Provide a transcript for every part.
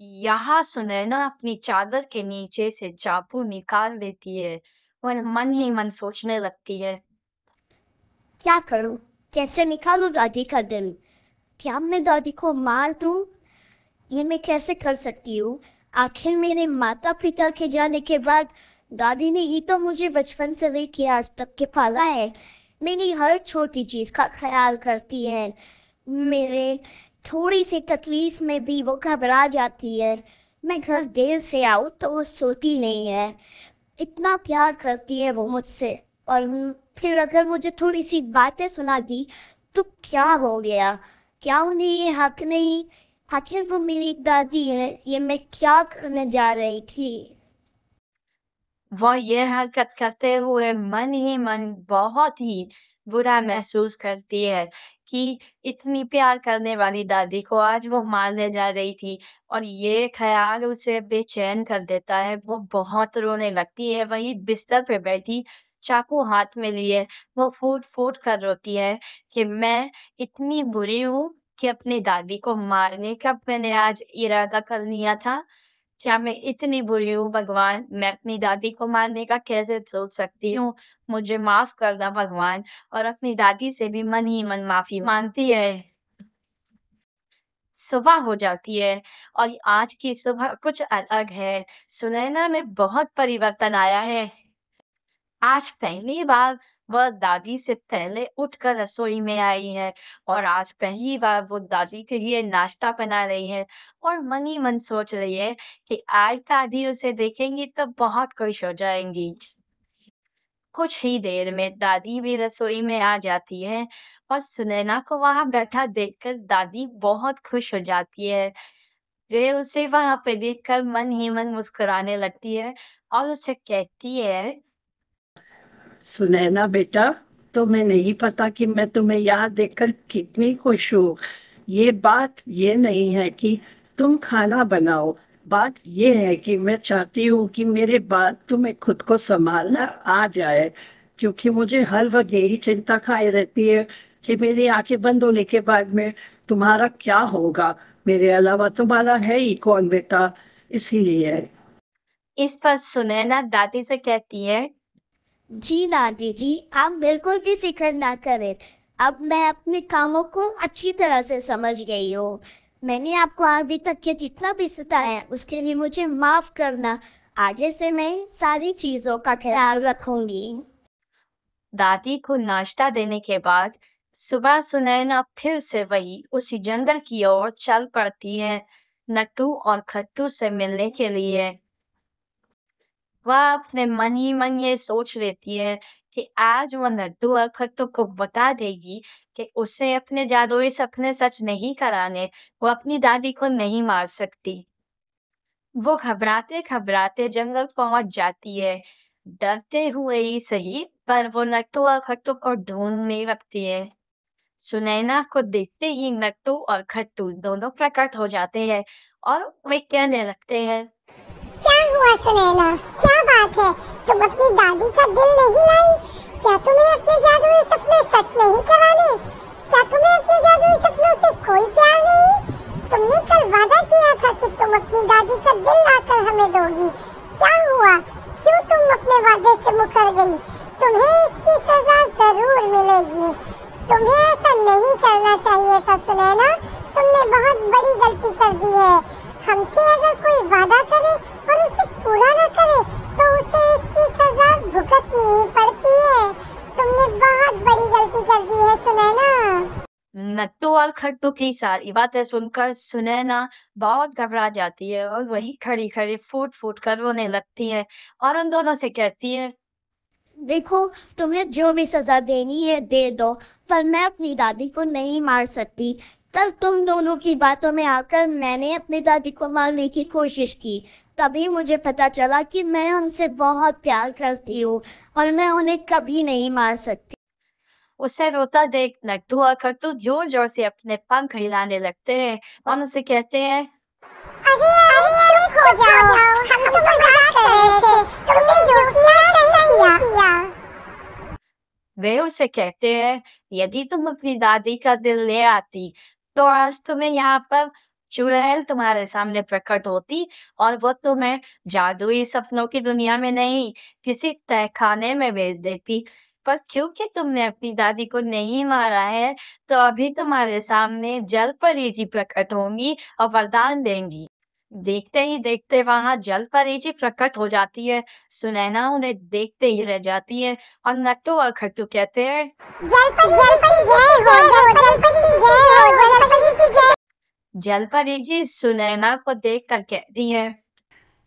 यहाँ सुनैना अपनी चादर के नीचे से चाकू निकाल लेती है और मन ही मन सोचने लगती है। क्या करूं? कैसे निकालूं दादी का दिल? क्या मैं दादी को मार दूं? ये मैं कैसे कर सकती हूँ? आखिर मेरे माता पिता के जाने के बाद दादी ने ही तो मुझे बचपन से लेके आज तक के पाला है। मेरी हर छोटी चीज का ख्याल करती है। मेरे थोड़ी सी तकलीफ में भी वो घबरा जाती है। मैं घर देर से आऊँ तो वो सोती नहीं है। इतना प्यार करती है वो मुझसे। और फिर अगर मुझे थोड़ी सी बातें सुना दी तो क्या हो गया? क्या उन्हें ये हक नहीं? आखिर वो मेरी दादी है। ये मैं क्या करने जा रही थी? वह यह हरकत करते हुए मन ही मन बहुत ही बुरा महसूस करती है कि इतनी प्यार करने वाली दादी को आज वो मारने जा रही थी और ये ख्याल उसे बेचैन कर देता है। वो बहुत रोने लगती है, वहीं बिस्तर पे बैठी चाकू हाथ में लिए वो फूट फूट कर रोती है कि मैं इतनी बुरी हूँ कि अपनी दादी को मारने का मैंने आज इरादा कर लिया था। क्या मैं इतनी बुरी हूँ भगवान? मैं अपनी दादी को मारने का कैसे सोच सकती हूँ? मुझे माफ़ करना भगवान। और अपनी दादी से भी मन ही मन माफ़ी माँगती है। सुबह हो जाती है और आज की सुबह कुछ अलग है। सुनैना में बहुत परिवर्तन आया है। आज पहली बार वह दादी से पहले उठकर रसोई में आई है और आज पहली बार वो दादी के लिए नाश्ता बना रही है और मन ही मन सोच रही है कि आज दादी उसे देखेंगी तो बहुत खुश हो जाएंगी। कुछ ही देर में दादी भी रसोई में आ जाती है और सुनैना को वहां बैठा देखकर दादी बहुत खुश हो जाती है। वे उसे वहां पे देखकर मन ही मन मुस्कुराने लगती है और उसे कहती है। सुनैना बेटा, तुम्हें नहीं पता कि मैं तुम्हें यहाँ देखकर कितनी खुश हूँ। ये बात ये नहीं है कि तुम खाना बनाओ। बात ये है कि मैं चाहती हूँ कि मेरे बाद तुम्हें खुद को संभालना आ जाए, क्योंकि मुझे हर वक्त यही चिंता खाई रहती है कि मेरी आंखें बंद होने के बाद में तुम्हारा क्या होगा। मेरे अलावा तुम्हारा है ही कौन बेटा, इसीलिए। इस पर सुनैना दादी से कहती है। जी दादी जी, आप बिल्कुल भी फिक्र ना करें। अब मैं अपने कामों को अच्छी तरह से समझ गई हूँ। मैंने आपको अभी तक के जितना भी सताया है उसके लिए मुझे माफ करना। आगे से मैं सारी चीजों का ख्याल रखूंगी। दादी को नाश्ता देने के बाद सुबह सुनैना फिर से वही उसी जंगल की ओर चल पड़ती है, नट्टू और खट्टू से मिलने के लिए। वह अपने मन ही मन ये सोच लेती है कि आज वह नट्टू और खट्टू को बता देगी कि उसे अपने जादुई सपने सच नहीं कराने, वो अपनी दादी को नहीं मार सकती। वो घबराते-घबराते जंगल पहुँच जाती है, डरते हुए ही सही, पर वो नट्टू और खट्टू को ढूँढने लगती है। सुनैना को देखते ही नट्टू और खट्टू दोनों प्रकट हो जाते हैं और वे कहने लगते हैं। क्या हुआ सुनैना? क्या बात है? तुम अपनी दादी का दिल नहीं लाई? क्या तुम्हें अपने जादुई सपने सच नहीं कराने? क्या तुम्हें अपने जादुई सपनों से कोई प्यार नहीं? तुमने कल वादा किया था कि तुम अपनी दादी का दिल लाकर हमें दोगी। क्या हुआ? क्यों तुम अपने वादे से मुकर गई? तुम्हें इसकी सजा जरूर मिलेगी। तुम्हें ऐसा नहीं करना चाहिए था सुनैना। तुमने बहुत बड़ी गलती कर दी है। हमसे अगर कोई वादा करे और उसे पूरा न करे तो उसे इसकी सजा भुगतनी ही पड़ती है। तुमने बहुत बड़ी गलती कर दी है सुनैना। नट्टू और खट्टू की सारी बातें सुनकर सुनैना बहुत घबरा जाती है और वही खड़ी-खड़ी फूट-फूट कर रोने लगती है और उन दोनों से कहती है। देखो, तुम्हें जो भी सजा देनी है दे दो, पर मैं अपनी दादी को नहीं मार सकती। कल तुम दोनों की बातों में आकर मैंने अपनी दादी को मारने की कोशिश की। तभी मुझे पता चला कि मैं उनसे बहुत प्यार करती हूँ और मैं उन्हें कभी नहीं मार सकती। उसे रोता देख नट्टू और खट्टू जोर-जोर से अपने पंख हिलाने लगते हैं और उसे कहते हैं। अरे अरे चुप हो जाओ। हम तो मजाक कर रहे थे। तुमने जो किया सही किया। वे उसे कहते हैं, यदि तुम अपनी दादी का दिल ले आती तो आज तुम्हें यहाँ पर चुड़ैल तुम्हारे सामने प्रकट होती और वो तुम्हें जादुई सपनों की दुनिया में नहीं, किसी तहखाने में भेज देती। पर क्योंकि तुमने अपनी दादी को नहीं मारा है, तो अभी तुम्हारे सामने जल परी जी प्रकट होंगी और वरदान देंगी। देखते ही देखते वहां जल परी जी प्रकट हो जाती है। सुनैना उन्हें देखते ही रह जाती है और नट्टू और खट्टू कहते हैं, जलपरी की जय हो, जलपरी की जय हो, जलपरी की जय। जल परी जी सुनैना को देखकर कहती है,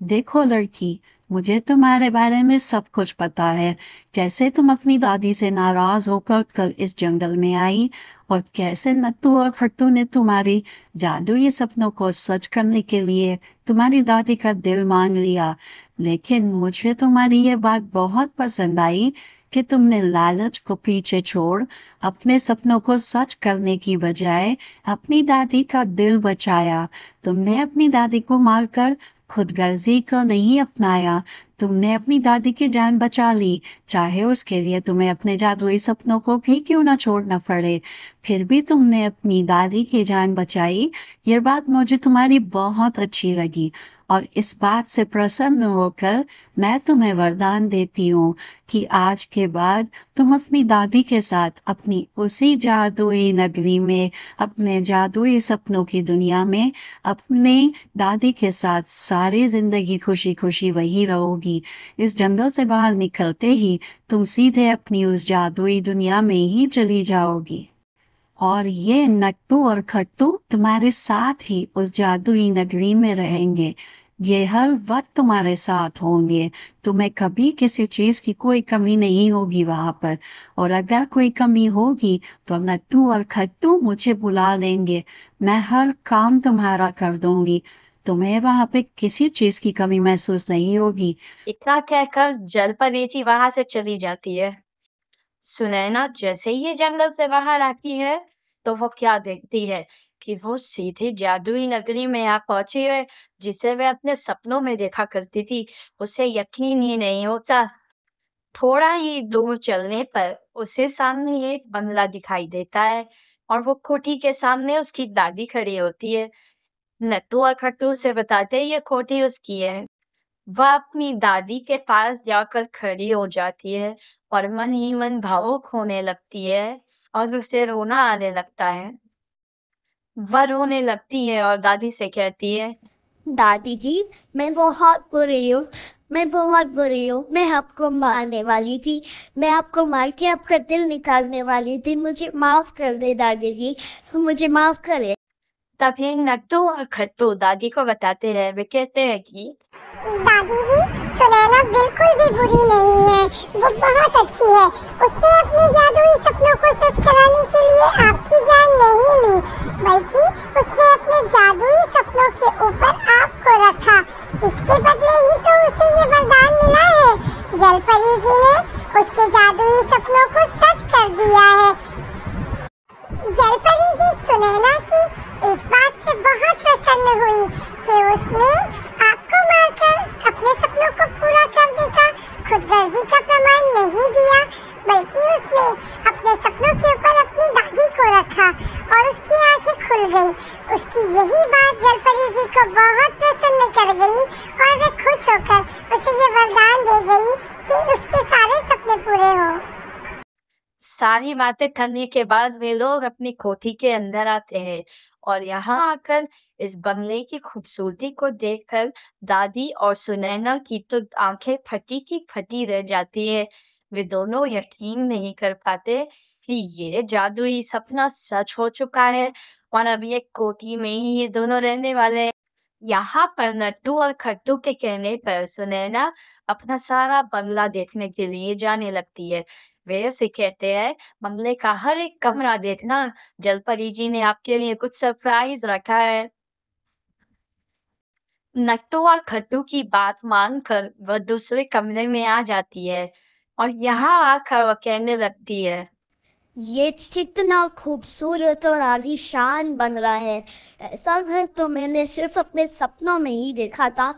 देखो लड़की, मुझे तुम्हारे बारे में सब कुछ पता है। कैसे तुम अपनी दादी से नाराज होकर कल इस जंगल में आई और कैसे नत्थू और खट्टू ने तुम्हारी जादुई सपनों को सच करने के लिए तुम्हारी दादी का दिल मांग लिया। लेकिन मुझे तुम्हारी ये बात बहुत पसंद आई कि तुमने लालच को पीछे छोड़ अपने सपनों को सच करने की बजाय अपनी दादी का दिल बचाया। तुमने अपनी दादी को मारकर खुदगर्जी को नहीं अपनाया। तुमने अपनी दादी की जान बचा ली, चाहे उसके लिए तुम्हें अपने जादुई सपनों को भी क्यों ना छोड़ना पड़े। फिर भी तुमने अपनी दादी की जान बचाई। ये बात मुझे तुम्हारी बहुत अच्छी लगी और इस बात से प्रसन्न होकर मैं तुम्हें वरदान देती हूँ कि आज के बाद तुम अपनी दादी के साथ अपनी उसी जादुई नगरी में, अपने जादुई सपनों की दुनिया में अपने दादी के साथ सारी जिंदगी खुशी खुशी वही रहोगी। इस जंगल से बाहर निकलते ही तुम सीधे अपनी उस जादुई दुनिया में ही चली जाओगी और ये नट्टू और खट्टू तुम्हारे साथ ही उस जादुई नगरी में रहेंगे। ये हर वक्त तुम्हारे साथ होंगे। तुम्हें कभी किसी चीज की कोई कमी नहीं होगी वहां पर। और अगर कोई कमी होगी तो नट्टू और खट्टू मुझे बुला लेंगे। मैं हर काम तुम्हारा कर दूंगी। तुम्हें वहां पे किसी चीज की कमी महसूस नहीं होगी। इतना कहकर जल परी जी वहां से चली जाती है। सुनैना जैसे ही ये जंगल से बाहर आती है, तो वो क्या देखती है कि वो सीधी जादुई नगरी में आ पहुंची है, जिसे वह अपने सपनों में देखा करती थी। उसे यकीन ही नहीं होता। थोड़ा ही दूर चलने पर उसे सामने एक बंगला दिखाई देता है और वो कोठी के सामने उसकी दादी खड़ी होती है। नट्टू और खट्टू उसे बताते ही ये कोठी उसकी है। वह अपनी दादी के पास जाकर खड़ी हो जाती है और मन ही मन भावुक होने लगती है और उसे रोना आने लगता है। वह रोने लगती है और दादी से कहती है, दादी जी, मैं बहुत बुरी हूँ। मैं बहुत बुरी हूँ। मैं आपको मारने वाली थी। मैं आपको मार के आपका दिल निकालने वाली थी। मुझे माफ कर दे दादी जी, मुझे माफ करे। तभी नट्टू और खट्टू दादी को बताते हैं। वे कहते हैं कि दादी जी, सुनैना बिल्कुल भी बुरी नहीं है, वो बहुत अच्छी है। उसने अपने जादुई सपनों को सच कराने के लिए आपकी जान नहीं ली, बल्कि उसने अपने जादुई सपनों के ऊपर आपको रखा। इसके बदले ही तो उसे ये वरदान मिला है। जलपरी जी ने उसके जादुई सपनों को सच कर दिया है। जलपरी जी सुनैना की इस बात से बहुत प्रसन्न हुई कि उसने आपको मारकर अपने सपनों को पूरा करने का खुदगर्जी का प्रमाण नहीं दिया, बल्कि उसने अपने सपनों के ऊपर अपनी दादी को रखा और उसकी आंखें खुल गई। उसकी यही बात जलपरी जी को बहुत प्रसन्न कर गई और वे खुश होकर उसे ये वरदान दे गई कि उसके सारे सपने पूरे हों। सारी बातें करने के बाद वे लोग अपनी कोठी के अंदर आते हैं और यहाँ आकर इस बंगले की खूबसूरती को देखकर दादी और सुनैना की तो आंखें फटी की फटी रह जाती है। वे दोनों यकीन नहीं कर पाते कि ये जादुई सपना सच हो चुका है और अब ये कोठी में ही ये दोनों रहने वाले हैं। यहाँ पर नट्टू और खट्टू के कहने पर सुनैना अपना सारा बंगला देखने के लिए जाने लगती है। वे उसे कहते हैं, बंगले का हर एक कमरा देखना, जलपरी जी ने आपके लिए कुछ सरप्राइज रखा है। नट्टू और खट्टू की बात मानकर वह दूसरे कमरे में आ जाती है और यहाँ आकर वह कहने लगती है, ये कितना खूबसूरत और आलीशान बंगला है। ऐसा घर तो मैंने सिर्फ अपने सपनों में ही देखा था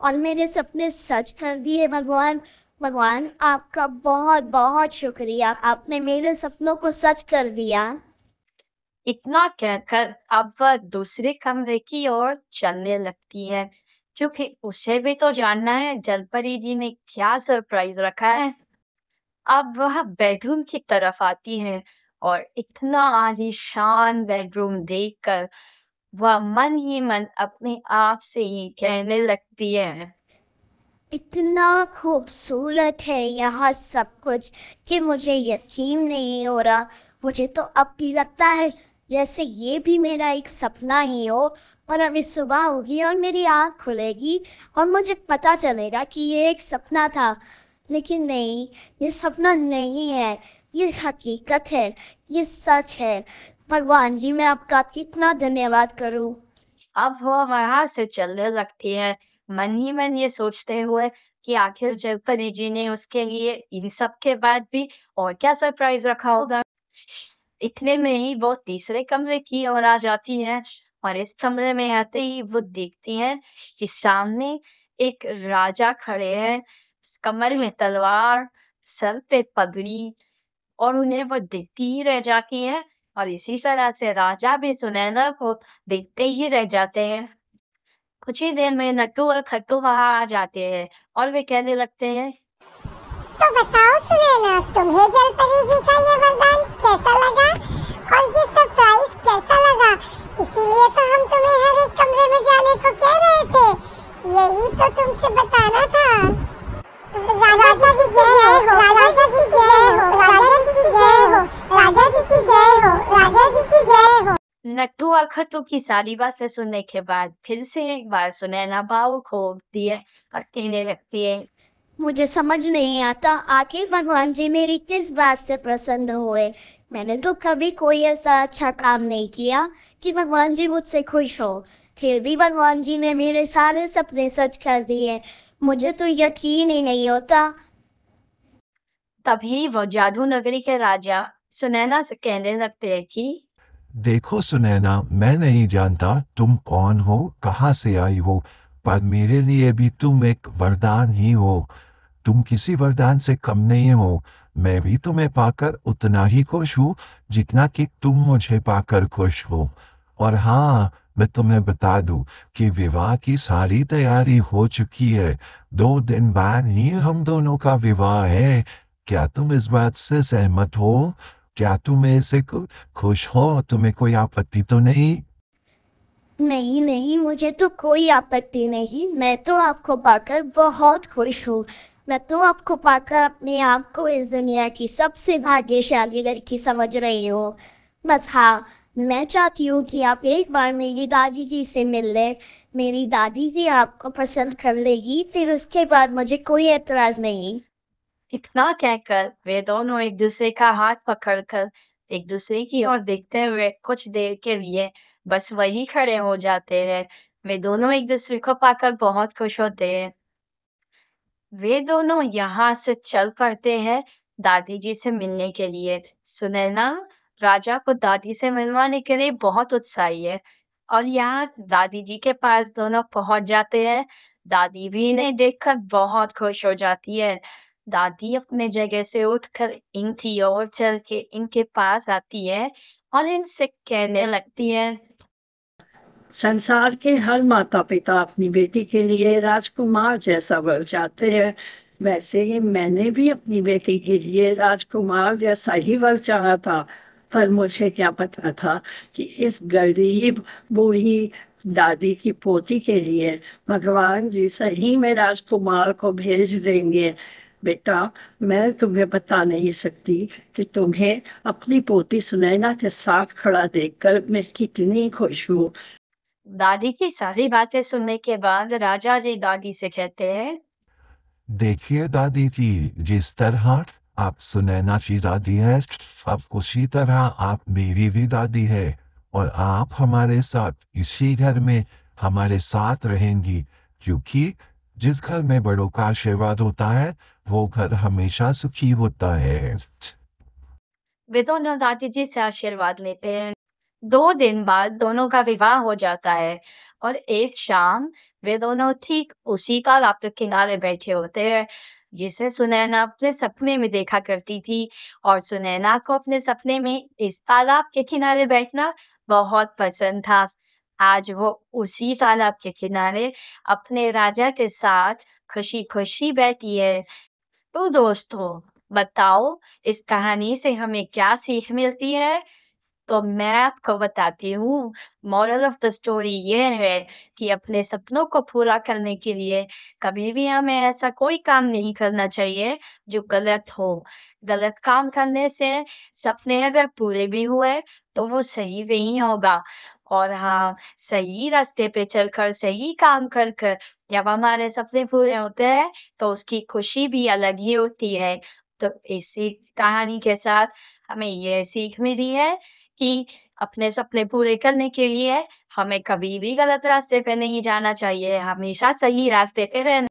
और मेरे सपने सच कर दिए। भगवान, भगवान आपका बहुत बहुत शुक्रिया। आपने मेरे सपनों को सच कर दिया। इतना कहकर अब वह दूसरे कमरे की ओर चलने लगती है, क्योंकि उसे भी तो जानना है जलपरी जी ने क्या सरप्राइज रखा है। अब वह बेडरूम की तरफ आती है और इतना आलीशान बेडरूम देखकर वह मन ही मन अपने आप से ही कहने लगती है, इतना खूबसूरत है यहाँ सब कुछ कि मुझे यकीन नहीं हो रहा। मुझे तो अब भी लगता है जैसे ये भी मेरा एक सपना ही हो, और अभी सुबह होगी और मेरी आँख खुलेगी और मुझे पता चलेगा कि ये एक सपना था। लेकिन नहीं, ये सपना नहीं है, ये हकीकत है, ये सच है। भगवान जी, मैं आपका कितना धन्यवाद करूं। अब वह वहां से चलने लगती है, मन ही मन ये सोचते हुए कि आखिर जलपरी जी ने उसके लिए इन सब के बाद भी और क्या सरप्राइज रखा होगा। इतने में ही वो तीसरे कमरे की ओर आ जाती है और इस कमरे में आते ही वो देखती है कि सामने एक राजा खड़े हैं, कमर में तलवार, सर पे पगड़ी, और उन्हें वो देखती ही रह जाती है और इसी तरह से राजा भी सुनैना को देखते ही रह जाते हैं। कुछ ही देर में नट्टू और खट्टू वहां आ जाते हैं और वे कहने लगते हैं, तो बताओ सुनैना, तुम्हें जलपरी जी का ये वरदान कैसा लगा और ये सरप्राइज कैसा लगा? इसीलिए तो हम तुम्हें हर एक कमरे में जाने को कह रहे थे, यही तो तुमसे बताना था। राजा जी की जय हो, राजा जी की जय हो, राजा जी की जय हो, राजा जी की जय हो, राजा जी की जय हो। नट्टू और खट्टू की सारी बातें सुनने के बाद फिर से एक बार सुनैना भावुक होती है और कहने लगती है, मुझे समझ नहीं आता आखिर भगवान जी मेरी किस बात से प्रसन्न हुए। मैंने तो कभी कोई ऐसा अच्छा काम नहीं किया कि भगवान जी मुझसे खुश हो, फिर भी भगवान जी ने मेरे सारे सपने सच कर दिए। मुझे तो यकीन ही नहीं होता। तभी वो जादू नगरी के राजा सुनैना से कहने लगते हैं कि देखो सुनैना, मैं नहीं जानता तुम कौन हो, कहाँ से आई हो, पर मेरे लिए भी तुम एक वरदान ही हो। तुम किसी वरदान से कम नहीं हो। मैं भी तुम्हें पाकर उतना ही खुश हूँ जितना कि तुम मुझे पाकर खुश हो। और हाँ, मैं तुम्हें बता दूं कि विवाह की सारी तैयारी हो चुकी है। 2 दिन बाद ही हम दोनों का विवाह है। क्या तुम इस बात से सहमत हो? क्या तुम ऐसे खुश हो? तुम्हें कोई आपत्ति तो नहीं? नहीं नहीं, मुझे तो कोई आपत्ति नहीं। मैं तो आपको पाकर बहुत खुश हूँ। मैं तो आपको पाकर अपने आप को इस दुनिया की सबसे भाग्यशाली लड़की समझ रही हूँ। बस हाँ, मैं चाहती हूँ कि आप एक बार मेरी दादी जी से मिल लें। मेरी दादी जी आपको पसंद कर लेगी, फिर उसके बाद मुझे कोई एतराज नहीं। इतना कहकर वे दोनों एक दूसरे का हाथ पकड़कर एक दूसरे की ओर देखते हुए कुछ देर के लिए बस वही खड़े हो जाते हैं। वे दोनों एक दूसरे को पाकर बहुत खुश होते हैं। वे दोनों यहाँ से चल पड़ते हैं दादी जी से मिलने के लिए। सुनैना राजा को दादी से मिलवाने के लिए बहुत उत्साही है और यहाँ दादी जी के पास दोनों पहुंच जाते हैं। दादी भी इन्हें देखकर बहुत खुश हो जाती है। दादी अपने जगह से उठकर इनकी ओर चल के इनके पास आती है और इनसे कहने लगती है, संसार के हर माता पिता अपनी बेटी के लिए राजकुमार जैसा वर चाहते हैं। वैसे ही मैंने भी अपनी बेटी के लिए राजकुमार जैसा ही वर चाहा था, पर मुझे क्या पता था कि इस गरीब बूढ़ी दादी की पोती के लिए भगवान जी सही में राजकुमार को भेज देंगे। बेटा, मैं तुम्हें बता नहीं सकती कि तुम्हें अपनी पोती सुनैना के साथ खड़ा देखकर मैं कितनी खुश हूँ। दादी की सारी बातें सुनने के बाद राजा जी दादी से कहते हैं, देखिए दादी जी, जिस तरह आप सुनैना की दादी है, अब उसी तरह आप मेरी भी दादी है। और आप हमारे साथ इसी घर में हमारे साथ रहेंगी, क्योंकि जिस घर में बड़ों का आशीर्वाद होता है वो घर हमेशा सुखी होता है। वे दोनों दादी जी से आशीर्वाद लेते हैं। 2 दिन बाद दोनों का विवाह हो जाता है और एक शाम वे दोनों ठीक उसी तालाब के किनारे बैठे होते हैं। जिसे सुनैना अपने सपने में देखा करती थी और सुनैना को अपने सपने में इस तालाब के किनारे बैठना बहुत पसंद था। आज वो उसी तालाब के किनारे अपने राजा के साथ खुशी-खुशी बैठी है। तो दोस्तों, बताओ इस कहानी से हमें क्या सीख मिलती है? तो मैं आपको बताती हूँ, मोरल ऑफ द स्टोरी ये है कि अपने सपनों को पूरा करने के लिए कभी भी हमें ऐसा कोई काम नहीं करना चाहिए जो गलत हो। गलत काम करने से सपने अगर पूरे भी हुए तो वो सही नहीं होगा। और हाँ, सही रास्ते पे चलकर सही काम कर कर जब हमारे सपने पूरे होते हैं तो उसकी खुशी भी अलग ही होती है। तो इसी कहानी के साथ हमें ये सीख मिली है कि अपने सपने पूरे करने के लिए हमें कभी भी गलत रास्ते पे नहीं जाना चाहिए, हमेशा सही रास्ते पे रहना